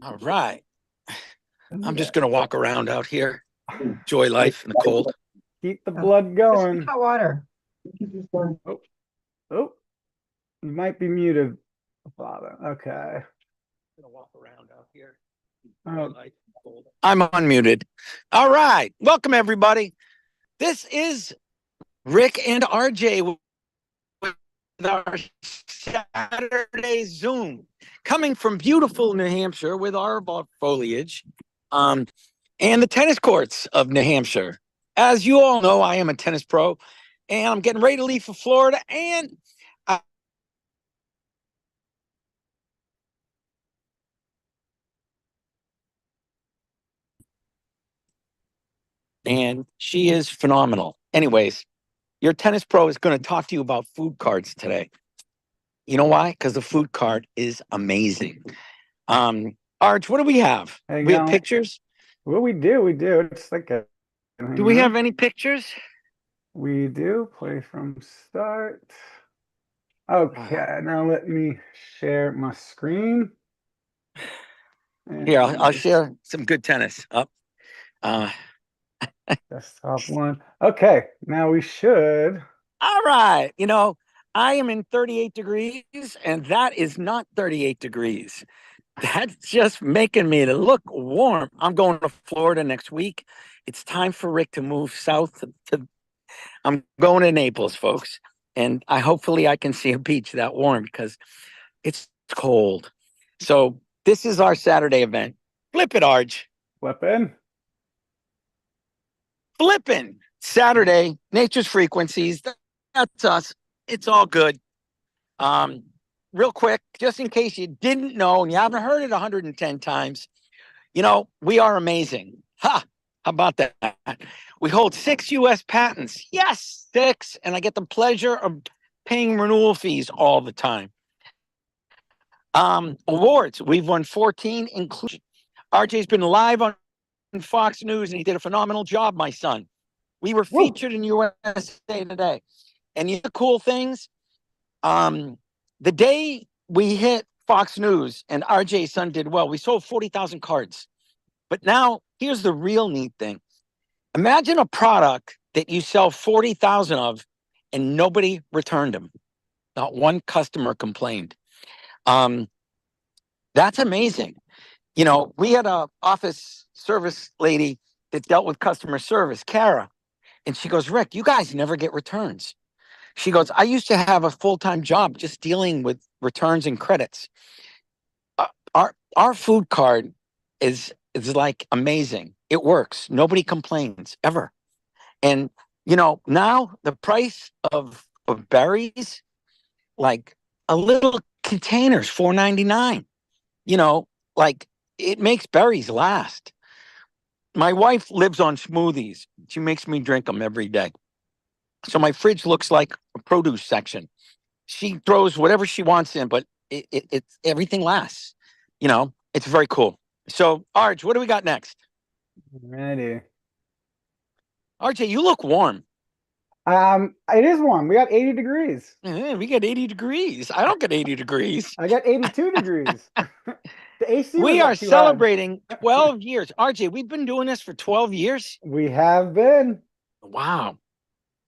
All right. I'm Yeah. just going to walk around out here, enjoy life in the cold. Keep the Oh, blood just some going. hot water. Oh, oh, you might be muted, Father. Okay. I'm going to walk around out here, enjoy Oh, life in the cold. I'm unmuted. All right. Welcome, everybody. This is Rick and RJ with our Saturday Zoom coming from beautiful New Hampshire with our foliage um, and the tennis courts of New Hampshire. As you all know, I am a tennis pro and I'm getting ready to leave for Florida. And she is phenomenal. Anyways, your tennis pro is going to talk to you about food cards today. You know why? Because the food card is amazing. Arch, what do we have? hang We have on. pictures. What we do. It's like a Do hang we have on. any pictures? We do play from start. Uh, Okay, now let me share my screen. Here, And I'll share some good tennis. Up. Uh, desktop one. Okay, now we should. all right. I am in 38 degrees, and that is not 38 degrees. That's just making me look warm. I'm going to Florida next week. It's time for Rick to move south to I'm going to Naples, folks. And hopefully I can see a beach that warm because it's cold. So this is our Saturday event. Flip it, Arch. Weapon. Flipping. Saturday, Nature's Frequencies. That's us. It's all good. Um, Real quick, just in case you didn't know and you haven't heard it 110 times, we are amazing. Ha! How about that? We hold 6 US patents. Yes, 6. And I get the pleasure of paying renewal fees all the time. Awards. We've won 14, including RJ's been live on Fox News and he did a phenomenal job, my son. We were Woo. featured in USA Today. And you know the cool things? The day we hit Fox News and RJ's son did well, we sold 40,000 cards. But now here's the real neat thing. Imagine a product that you sell 40,000 of and nobody returned them. Not one customer complained. Um, that's amazing. We had a office service lady that dealt with customer service, Kara, and she goes, Rick, you guys never get returns. She goes, I used to have a full-time job just dealing with returns and credits. Our food card is like amazing. It works. Nobody complains ever. And now the price of berries, like a little container's $4.99. You know, like it makes berries last. My wife lives on smoothies. She makes me drink them every day. So my fridge looks like a produce section. She throws whatever she wants in, but it's everything lasts. It's very cool. So, Arj, what do we got next? Ready. RJ, you look warm. It is warm. We got 80 degrees. We get 80 degrees. I don't get 80 degrees. I got 82 degrees. The AC was We are up too high. celebrating 12 years. RJ, we've been doing this for 12 years. We have been. Wow.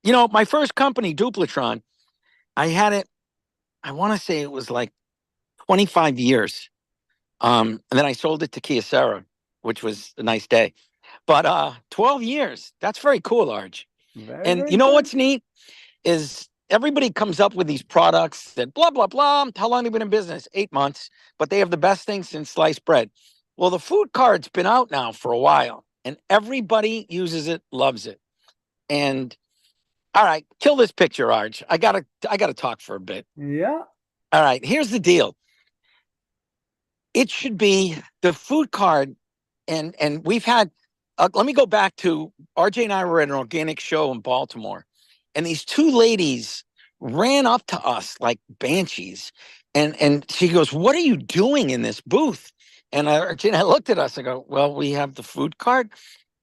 My first company, Duplatron, I had it, I want to say it was like 25 years. And then I sold it to Kyocera, which was a nice day. But 12 years, that's very cool, Arj. Very, And very you know cool. what's neat is everybody comes up with these products that blah, blah, blah. How long have you been in business? 8 months, but they have the best thing since sliced bread. Well, the food card's been out now for a while and everybody uses it, loves it. And all right, kill this picture, Arj. I gotta talk for a bit. Yeah. All right, here's the deal. It should be the food card, and we've had. Let me go back to RJ and I were at an organic show in Baltimore, and these two ladies ran up to us like banshees, and she goes, "What are you doing in this booth?" And RJ and I looked at us. I go, "Well, we have the food card."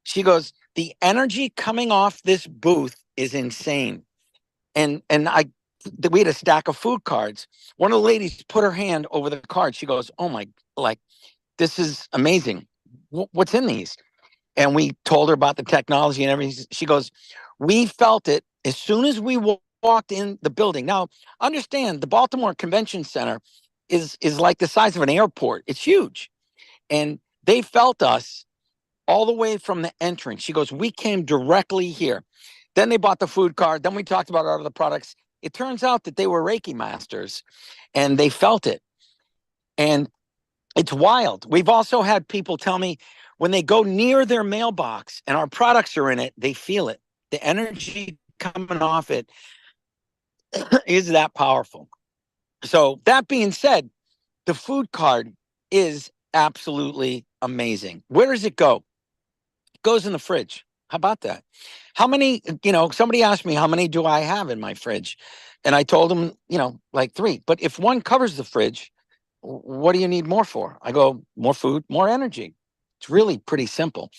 She goes, "The energy coming off this booth is insane." And we had a stack of food cards. One of the ladies put her hand over the card. She goes, "Oh my, like this is amazing. What's in these? And we told her about the technology and everything. She goes, we felt it as soon as we walked in the building. Now, understand the Baltimore Convention Center is like the size of an airport. It's huge. And they felt us all the way from the entrance. She goes, we came directly here. Then they bought the food card. Then we talked about our other products. It turns out that they were Reiki masters and they felt it. And it's wild. We've also had people tell me when they go near their mailbox and our products are in it, they feel it. The energy coming off it is that powerful. So that being said, the food card is absolutely amazing. Where does it go? It goes in the fridge. How about that? How many, somebody asked me, how many do I have in my fridge? And I told them, like 3. But if one covers the fridge, what do you need more for? I go, more food, more energy. It's really pretty simple.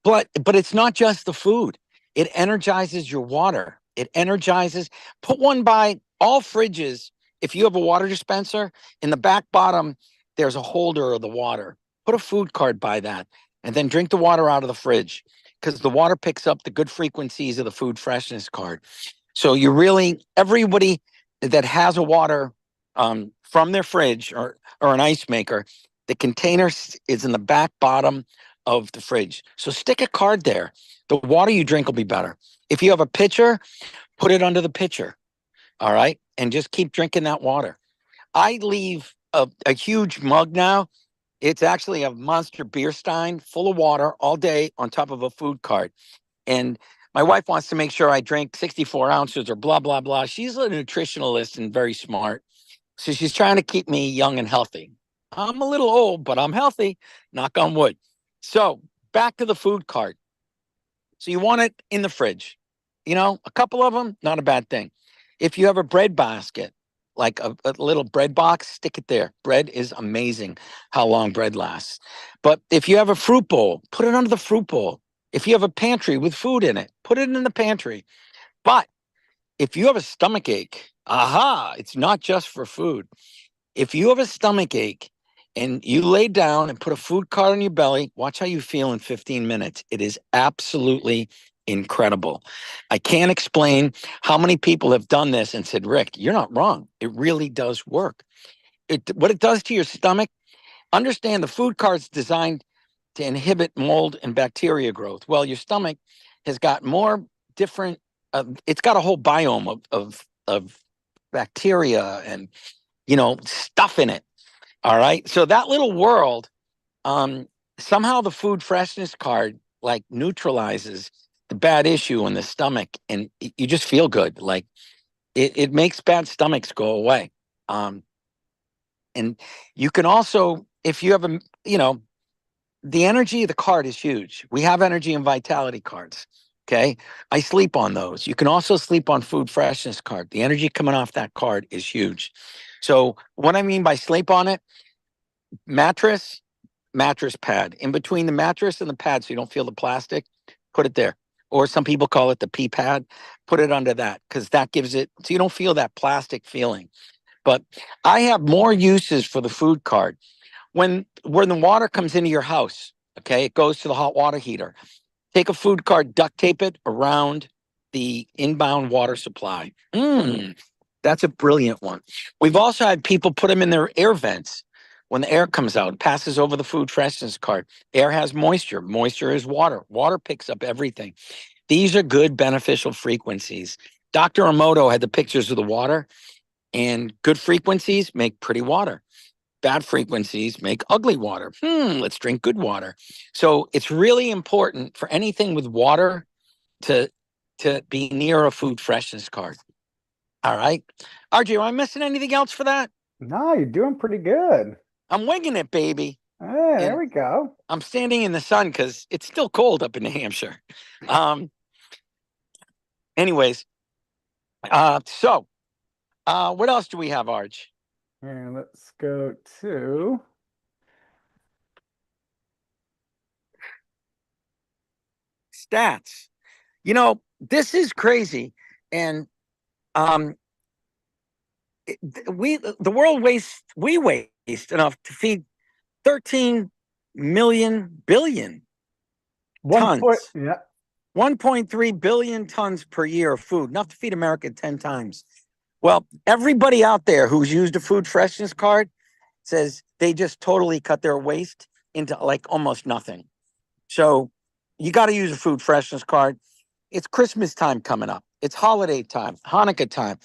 But it's not just the food. It energizes your water. It energizes. Put one by all fridges. If you have a water dispenser, in the back bottom, there's a holder of the water. Put a food card by that and then drink the water out of the fridge because the water picks up the good frequencies of the food freshness card. So everybody that has a water from their fridge or an ice maker, the container is in the back bottom of the fridge. So stick a card there. The water you drink will be better. If you have a pitcher, put it under the pitcher. All right. And just keep drinking that water. I leave a huge mug now. It's actually a monster beer stein full of water all day on top of a food cart. And my wife wants to make sure I drink 64 ounces or blah, blah, blah. She's a nutritionalist and very smart. So she's trying to keep me young and healthy. I'm a little old, but I'm healthy. Knock on wood. So back to the food cart. So you want it in the fridge. A couple of them, not a bad thing. If you have a bread basket, like a little bread box, stick it there. Bread is amazing how long bread lasts. But if you have a fruit bowl, put it under the fruit bowl. If you have a pantry with food in it, put it in the pantry. But if you have a stomach ache, it's not just for food. If you have a stomach ache and you lay down and put a food card on your belly, watch how you feel in 15 minutes. It is absolutely incredible. I can't explain how many people have done this and said, Rick, you're not wrong. It really does work. What it does to your stomach, understand the food card's designed to inhibit mold and bacteria growth. Well, your stomach has got more different, it's got a whole biome of bacteria and, stuff in it. All right. So that little world, somehow the food freshness card like neutralizes the bad issue in the stomach and you just feel good. Like it makes bad stomachs go away. And you can also, if you have the energy of the card is huge. We have energy and vitality cards. Okay. I sleep on those. You can also sleep on food freshness card. The energy coming off that card is huge. So what I mean by sleep on it, mattress pad. In between the mattress and the pad so you don't feel the plastic, put it there. Or some people call it the pee pad. Put it under that because that gives it, so you don't feel that plastic feeling. But I have more uses for the food card. When the water comes into your house, okay, it goes to the hot water heater. Take a food card, duct tape it around the inbound water supply. That's a brilliant one. We've also had people put them in their air vents. When the air comes out, it passes over the food freshness card. Air has moisture. Moisture is water. Water picks up everything. These are good beneficial frequencies. Dr. Emoto had the pictures of the water, and good frequencies make pretty water. Bad frequencies make ugly water. Let's drink good water. So it's really important for anything with water to be near a food freshness card. All right. RJ, am I missing anything else for that? No, you're doing pretty good. I'm winging it, baby. Hey, there And we go. I'm standing in the sun because it's still cold up in New Hampshire. Anyways, so what else do we have, Arj? And let's go to Stats. This is crazy. And the world we waste enough to feed 13 billion tons. Yeah. 1.3 billion tons per year of food, enough to feed America 10 times. Well, everybody out there who's used a food freshness card says they just totally cut their waste into like almost nothing. So you got to use a food freshness card. It's Christmas time coming up. It's holiday time, Hanukkah time.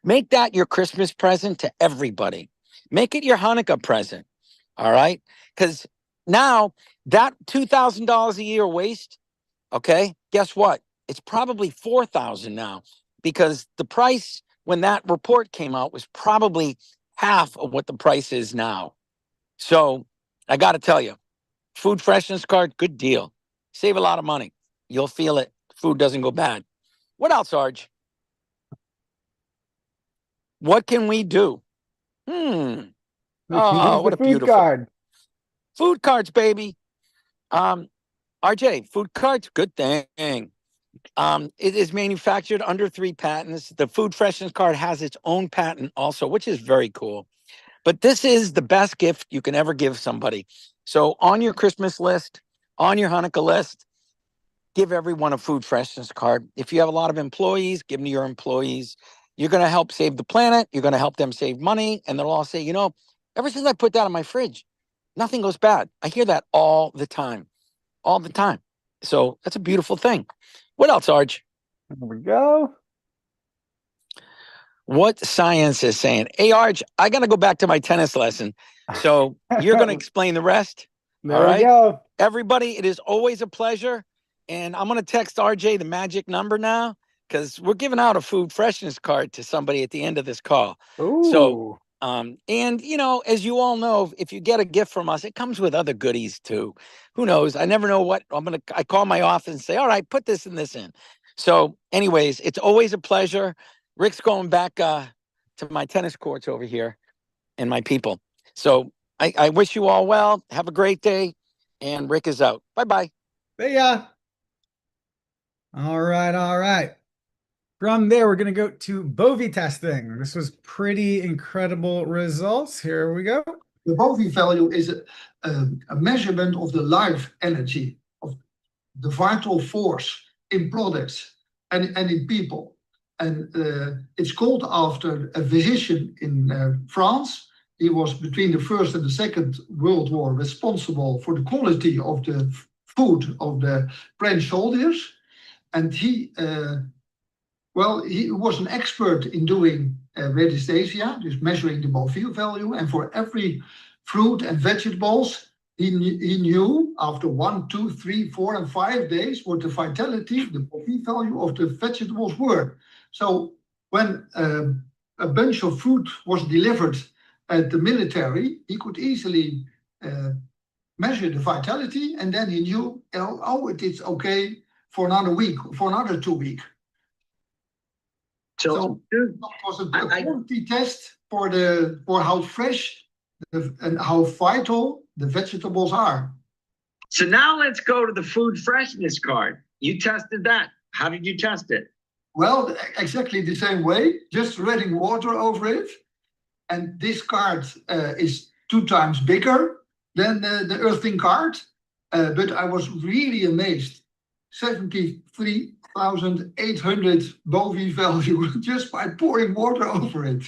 Make that your Christmas present to everybody. Make it your Hanukkah present. All right. Because now that $2,000 a year waste, okay, guess what? It's probably $4,000 now, because the price when that report came out was probably half of what the price is now. So I got to tell you, food freshness card, good deal. Save a lot of money. You'll feel it. Food doesn't go bad. What else, Arj? What can we do? We can Oh, use what the a food beautiful card. food cards, baby. RJ, food cards, good thing. It is manufactured under 3 patents. The food freshness card has its own patent also, which is very cool. But this is the best gift you can ever give somebody. So on your Christmas list, on your Hanukkah list, give everyone a food freshness card. If you have a lot of employees, give them to your employees. You're going to help save the planet. You're going to help them save money. And they'll all say, you know, ever since I put that in my fridge, nothing goes bad. I hear that all the time, all the time. So that's a beautiful thing. What else, Arj? There we go. What science is saying? Hey, Arj, I got to go back to my tennis lesson. So you're going to explain the rest. There All we right. go. Everybody, it is always a pleasure. And I'm going to text RJ the magic number now, because we're giving out a food freshness card to somebody at the end of this call. So, Ooh. and you know, as you all know, if you get a gift from us, it comes with other goodies too. Who knows? I never know what I call my office and say, all right, put this and this in. So anyways, it's always a pleasure. Rick's going back to my tennis courts over here and my people. So I wish you all well. Have a great day. And Rick is out. Bye-bye. See ya. All right, all right. From there, we're going to go to Bovie testing. This was pretty incredible results. Here we go. The Bovie value is a measurement of the life energy, of the vital force in products and in people. And it's called after a physician in France. He was between the First and the Second World War responsible for the quality of the food of the French soldiers. And he was an expert in doing radiesthesia, just measuring the Bovie value. And for every fruit and vegetables, he knew after 1, 2, 3, 4, and 5 days what the vitality, the Bovie value of the vegetables were. So when a bunch of fruit was delivered at the military, he could easily measure the vitality, and then he knew, it's okay for another week, for another 2 weeks. So it was a quality test for how fresh and how vital the vegetables are. So now let's go to the food freshness card. You tested that. How did you test it? Well, exactly the same way, just spreading water over it. And this card is 2 times bigger than the earthing card. But I was really amazed. 73,800 Bovie value just by pouring water over it.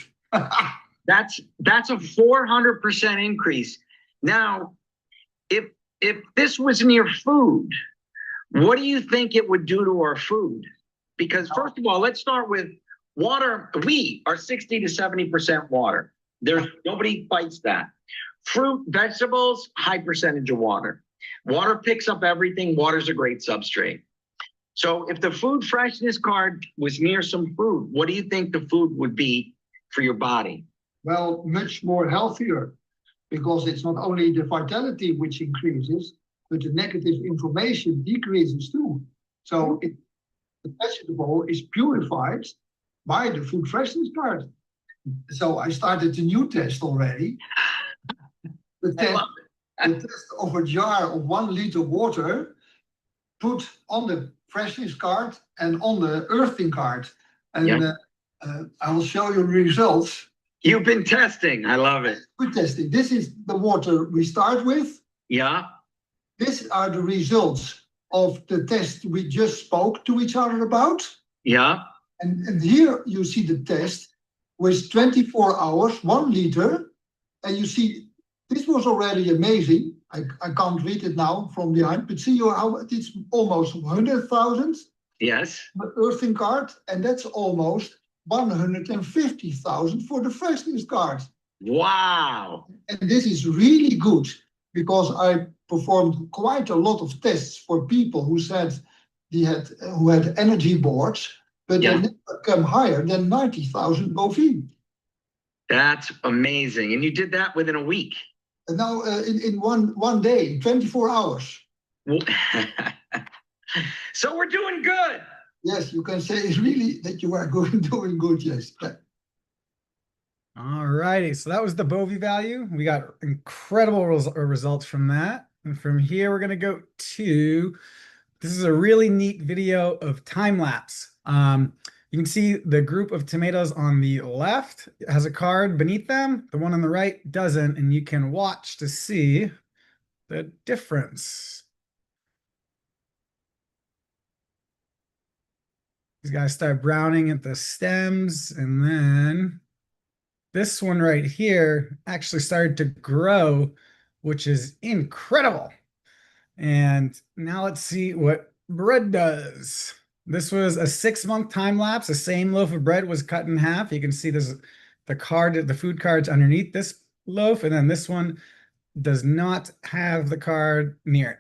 That's a 400% increase. Now, if this was in your food, what do you think it would do to our food? Because first of all, let's start with water. We are 60 to 70% water. There's nobody fights that. Fruit, vegetables, high percentage of water. Water picks up everything. Water's a great substrate. So if the food freshness card was near some food, what do you think the food would be for your body? Well, much more healthier, because it's not only the vitality which increases, but the negative information decreases too. So the vegetable is purified by the food freshness card. So I started a new test already. The test of a jar of 1 liter water, put on the freshness card and on the earthing card. And I will show you results. You've been testing. I love it. We're testing. This is the water we start with. Yeah. these are the results of the test we just spoke to each other about. Yeah. And here you see the test with 24 hours, 1 liter. And you see, this was already amazing. I can't read it now from behind, but see how it's almost 100,000. Yes. The earthing card, and that's almost 150,000 for the freshness card. Wow. And this is really good because I performed quite a lot of tests for people who said who had energy boards, but they never come higher than 90,000 bovine. That's amazing. And you did that within a week. And now in one day, 24 hours. So we're doing good. Yes, you can say really that you are doing good, yes. All righty, so that was the Bovie value. We got incredible results from that. And from here, we're gonna go to, this is a really neat video of time lapse. You can see the group of tomatoes on the left has a card beneath them. The one on the right doesn't, and you can watch to see the difference. These guys start browning at the stems, and then this one right here actually started to grow, which is incredible. And now let's see what bread does. This was a 6-month time lapse. The same loaf of bread was cut in half. You can see this, the food card's underneath this loaf, and then this one does not have the card near it.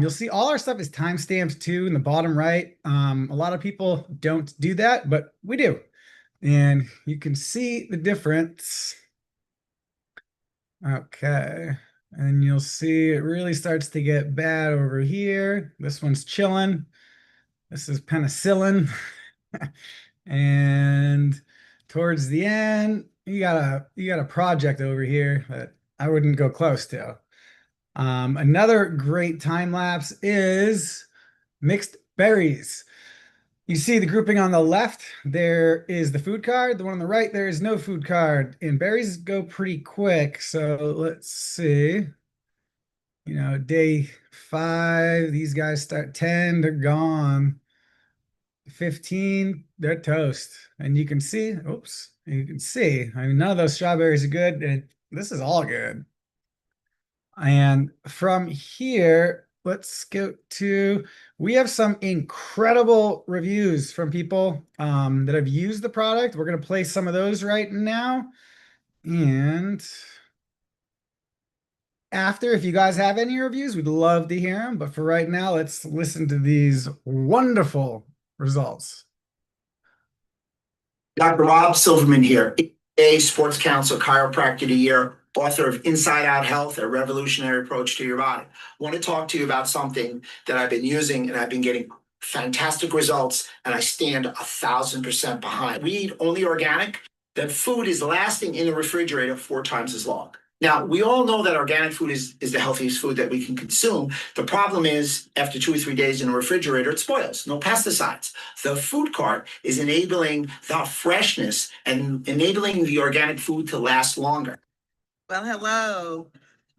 You'll see all our stuff is timestamped too in the bottom right. A lot of people don't do that, but we do. And you can see the difference. Okay. And you'll see it really starts to get bad over here. This one's chilling. This is penicillin. And towards the end, you got a project over here that I wouldn't go close to. Another great time lapse is mixed berries. You see the grouping on the left, there is the food card. The one on the right, there is no food card. And berries go pretty quick. So let's see. You know, day 5, these guys start 10, they're gone. 15, they're toast. And you can see, oops, you can see, I mean, none of those strawberries are good. And this is all good. And from here, let's go to, we have some incredible reviews from people that have used the product. We're going to play some of those right now. And after, if you guys have any reviews, we'd love to hear them. But for right now, let's listen to these wonderful results. Dr. Rob Silverman here, a Sports Council Chiropractor of the Year, author of Inside Out Health, a revolutionary approach to your body. I want to talk to you about something that I've been using and I've been getting fantastic results, and I stand 1,000% behind. We eat only organic, that food is lasting in the refrigerator 4 times as long. Now, we all know that organic food is the healthiest food that we can consume. The problem is, after 2 or 3 days in the refrigerator, it spoils. No pesticides. The food cart is enabling the freshness and enabling the organic food to last longer. Well, hello.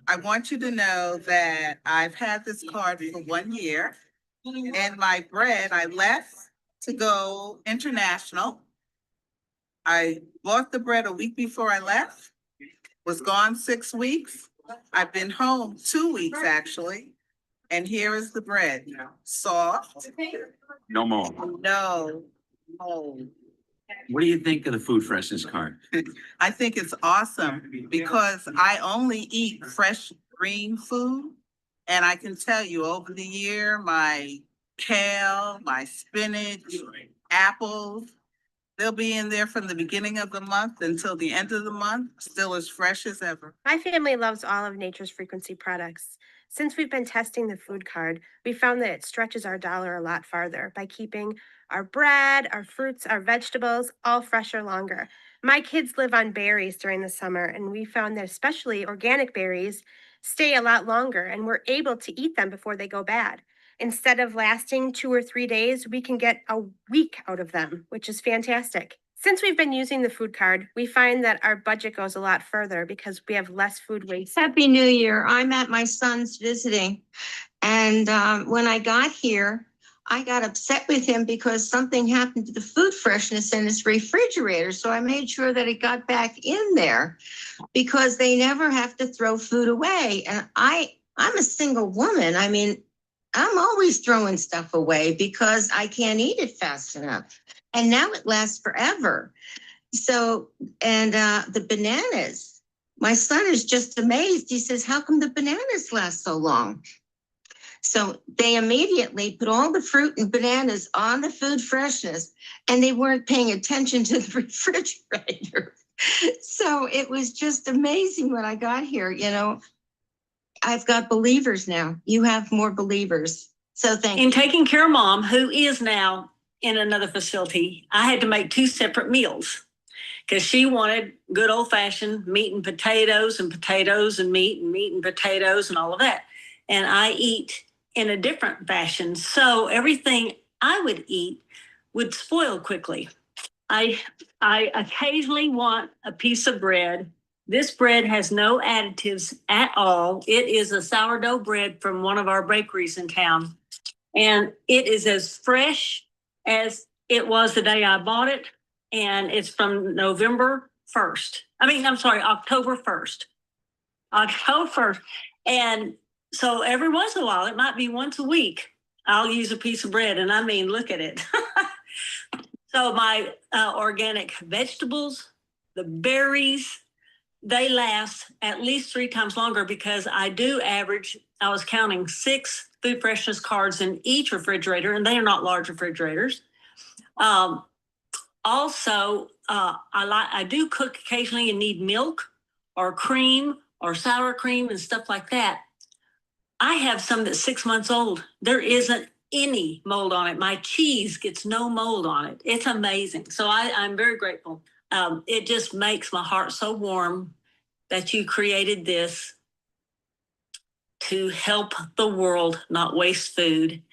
I want you to know that I've had this card for 1 year, and my bread, I left to go international. I bought the bread a week before I left, was gone 6 weeks. I've been home 2 weeks actually, and here is the bread. Soft. No more. No. What do you think of the food freshness card? I think it's awesome because I only eat fresh green food. And I can tell you over the year, my kale, my spinach, apples, they'll be in there from the beginning of the month until the end of the month, still as fresh as ever. My family loves all of Nature's Frequency products. Since we've been testing the food card, we found that it stretches our dollar a lot farther by keeping our bread, our fruits, our vegetables all fresher longer. My kids live on berries during the summer, and we found that especially organic berries stay a lot longer, and we're able to eat them before they go bad. Instead of lasting 2 or 3 days, we can get a week out of them, which is fantastic. Since we've been using the food card, we find that our budget goes a lot further because we have less food waste. Happy New Year. I'm at my son's visiting. And when I got here, I got upset with him because something happened to the food freshness in his refrigerator. So I made sure that it got back in there because they never have to throw food away. And I'm a single woman. I mean, I'm always throwing stuff away because I can't eat it fast enough. And now it lasts forever. So, and the bananas, my son is just amazed. He says, how come the bananas last so long? So they immediately put all the fruit and bananas on the food freshness, and they weren't paying attention to the refrigerator. So it was just amazing when I got here. You know, I've got believers now. You have more believers. So thank you. In taking care of Mom, who is now in another facility, I had to make 2 separate meals because she wanted good old fashioned meat and potatoes and meat and potatoes and all of that. And I eat in a different fashion. So everything I would eat would spoil quickly. I occasionally want a piece of bread. This bread has no additives at all. It is a sourdough bread from one of our bakeries in town. And it is as fresh as it was the day I bought it. And it's from October 1st. October 1st. And so every once in a while, it might be once a week, I'll use a piece of bread. And I mean, look at it. So my organic vegetables, the berries, they last at least 3 times longer because I do average, I was counting 6 food freshness cards in each refrigerator, and they are not large refrigerators. Also, I do cook occasionally and need milk or cream or sour cream and stuff like that. I have some that's 6 months old. There isn't any mold on it. My cheese gets no mold on it. It's amazing. So I'm very grateful. It just makes my heart so warm that you created this to help the world not waste food.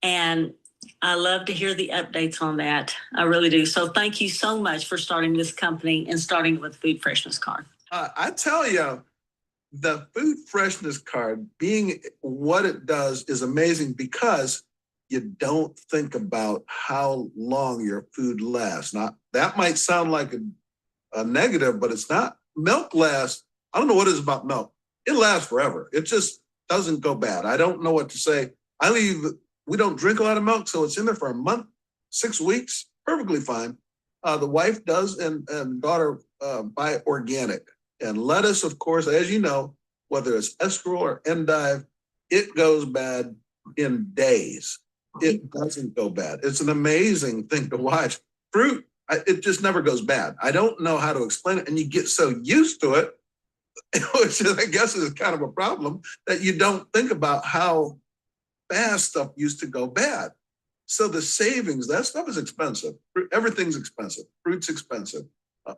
And I love to hear the updates on that. I really do. So thank you so much for starting this company and starting with Food Freshness Card. I tell you, the Food Freshness Card, being what it does, is amazing because you don't think about how long your food lasts. Now, that might sound like a negative, but it's not. Milk lasts, I don't know what it is about milk. It lasts forever. It just doesn't go bad. I don't know what to say. We don't drink a lot of milk, so it's in there for a month, 6 weeks, perfectly fine. The wife does, and daughter buy organic. And lettuce, of course, as you know, whether it's escarole or endive, it goes bad in days. It doesn't go bad. It's an amazing thing to watch. Fruit, it just never goes bad. I don't know how to explain it. And you get so used to it, which is, I guess is kind of a problem, that you don't think about how fast stuff used to go bad. So the savings, that stuff is expensive. Everything's expensive. Fruit's expensive.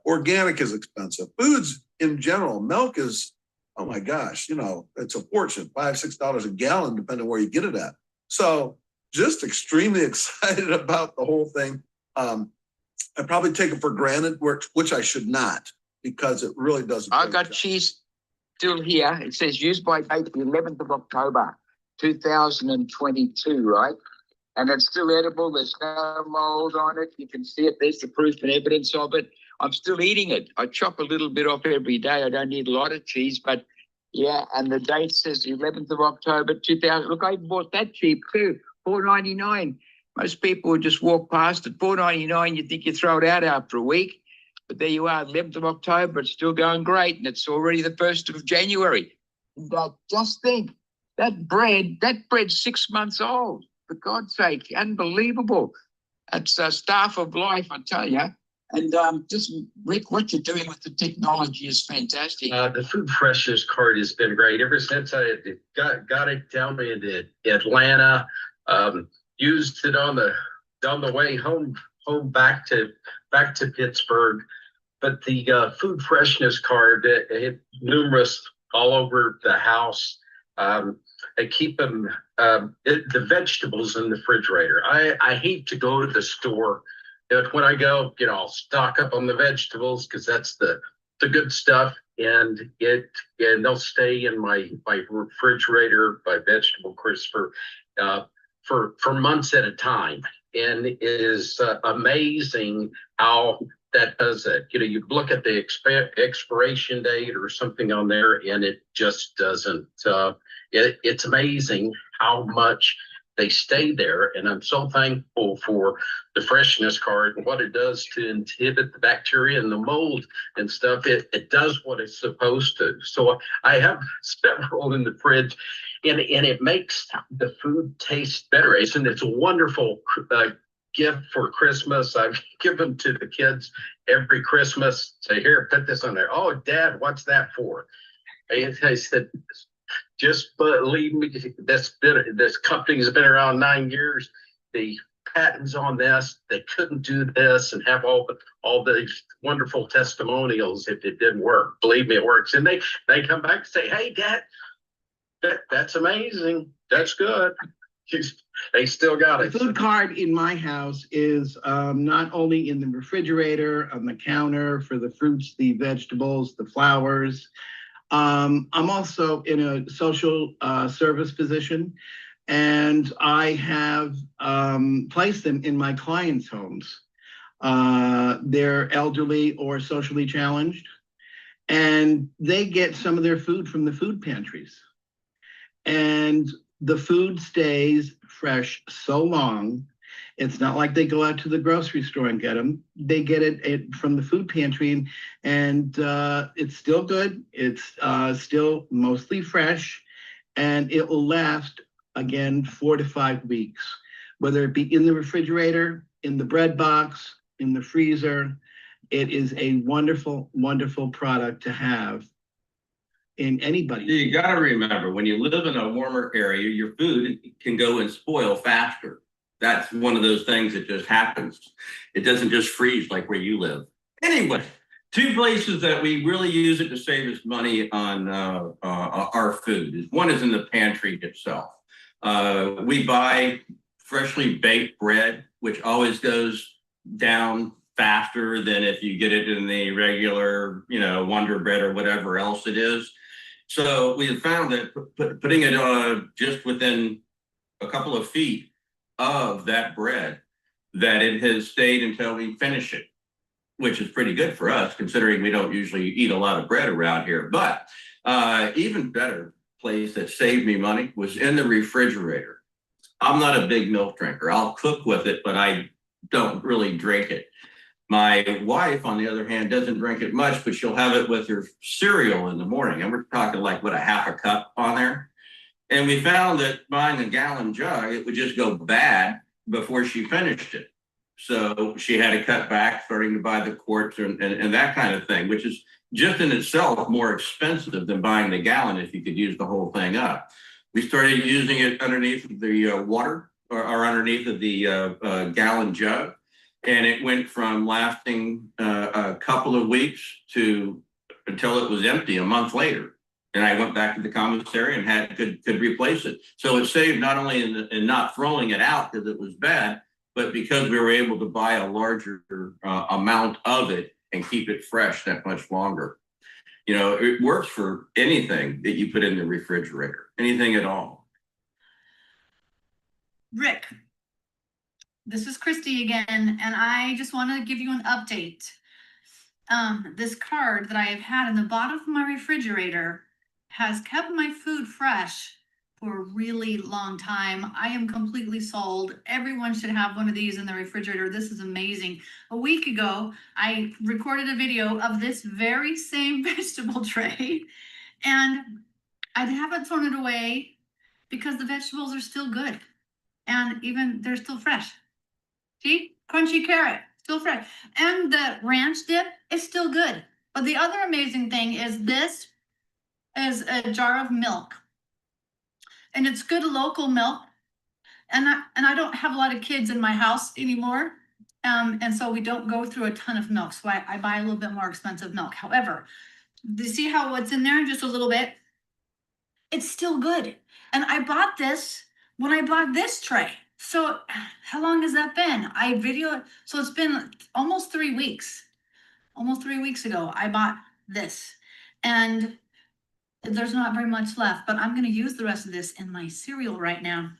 Organic is expensive. Foods in general, milk is, oh my gosh, it's a fortune, $5, $6 a gallon, depending on where you get it at. So just extremely excited about the whole thing. I probably take it for granted, which I should not, because it really doesn't. I've got cheese still here. It says used by date the 11th of October, 2022, right? And it's still edible. There's no mold on it. You can see it. There's the proof and evidence of it. I'm still eating it. I chop a little bit off every day. I don't need a lot of cheese, but yeah. And the date says the 11th of October, 2000. Look, I bought that cheap too, $4.99. Most people would just walk past it. $4.99. You think you throw it out after a week, but there you are, 11th of October. It's still going great, and it's already the 1st of January. And just think, that bread's 6 months old. For God's sake, unbelievable. It's a staff of life, I tell you. And just, Rick, what you're doing with the technology is fantastic. The Food Freshness Card has been great ever since I got it down in Atlanta. Used it on the way home back to Pittsburgh. But the Food Freshness Card, it numerous all over the house. I keep them, the vegetables in the refrigerator. I hate to go to the store when I go, I'll stock up on the vegetables because that's the good stuff, and they'll stay in my refrigerator, my vegetable crisper, for months at a time. And it is amazing how that does it. You look at the expiration date or something on there, and it just doesn't. It's amazing how much they stay there. And I'm so thankful for the Freshness Card and what it does to inhibit the bacteria and the mold and stuff. It does what it's supposed to. So I have several in the fridge, and it makes the food taste better. It's a wonderful gift for Christmas. I've given to the kids every Christmas. Say, here, put this on there. Oh, Dad, what's that for? I said, just believe me, this company's been around 9 years. The patents on this, they couldn't do this and have all these wonderful testimonials if it didn't work. Believe me, it works. And they come back and say, hey, Dad, that's amazing. That's good. They still got it. The food card in my house is not only in the refrigerator, on the counter for the fruits, the vegetables, the flowers. I'm also in a social service position, and I have placed them in my clients' homes. They're elderly or socially challenged, and they get some of their food from the food pantries. And the food stays fresh so long. It's not like they go out to the grocery store and get them. They get it from the food pantry, and it's still good. It's still mostly fresh, and it will last, again, 4 to 5 weeks, whether it be in the refrigerator, in the bread box, in the freezer. It is a wonderful, wonderful product to have in anybody. You got to remember, when you live in a warmer area, your food can go and spoil faster. That's one of those things that just happens. It doesn't just freeze like where you live. Anyway, 2 places that we really use it to save us money on our food. One is in the pantry itself. We buy freshly baked bread, which always goes down faster than if you get it in the regular, Wonder Bread or whatever else it is. So we have found that putting it just within a couple of feet of that bread, that it has stayed until we finish it, which is pretty good for us considering we don't usually eat a lot of bread around here. But even better place that saved me money was in the refrigerator. I'm not a big milk drinker. I'll cook with it, but I don't really drink it. My wife, on the other hand, doesn't drink it much, but she'll have it with her cereal in the morning. And we're talking like, what, a half a cup on there? And we found that buying a gallon jug, it would just go bad before she finished it. So she had to cut back, starting to buy the quarts and that kind of thing, which is just in itself more expensive than buying the gallon if you could use the whole thing up. We started using it underneath the water or underneath of the gallon jug. And it went from lasting a couple of weeks until it was empty a month later. And I went back to the commissary and could replace it. So it saved not only in not throwing it out because it was bad, but because we were able to buy a larger amount of it and keep it fresh that much longer. It works for anything that you put in the refrigerator, anything at all. Rick, this is Christy again, and I just want to give you an update. This card that I have had in the bottom of my refrigerator has kept my food fresh for a really long time. I am completely sold. Everyone should have one of these in the refrigerator. This is amazing. A week ago, I recorded a video of this very same vegetable tray, and I haven't thrown it away because the vegetables are still good. And even they're still fresh. See, crunchy carrot, still fresh. And the ranch dip is still good. But the other amazing thing is this is a jar of milk. And it's good local milk. And I don't have a lot of kids in my house anymore. And so we don't go through a ton of milk. So I buy a little bit more expensive milk. However, do you see how what's in there? Just a little bit. It's still good. And I bought this when I bought this tray. So how long has that been? So it's been almost 3 weeks. Almost 3 weeks ago, I bought this, and there's not very much left, but I'm gonna use the rest of this in my cereal right now.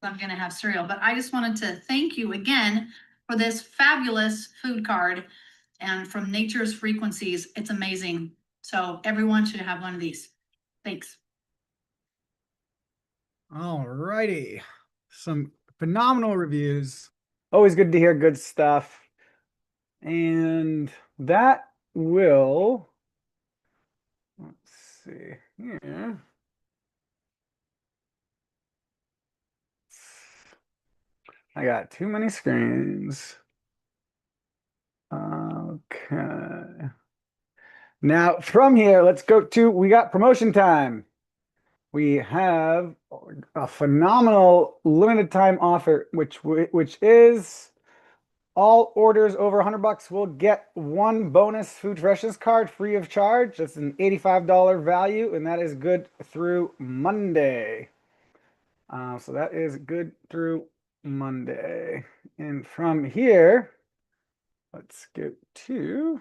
I'm gonna have cereal, but I just wanted to thank you again for this fabulous food card and from Nature's Frequencies. It's amazing. So everyone should have one of these. Thanks. All righty. Some phenomenal reviews. Always good to hear good stuff. And that will, let's see here. I got too many screens. Okay. Now from here, let's go to, we got promotion time. We have a phenomenal limited time offer, which is all orders over $100 will get one bonus Food Freshness card free of charge. That's an $85 value, and that is good through Monday. So that is good through Monday. And from here, let's go to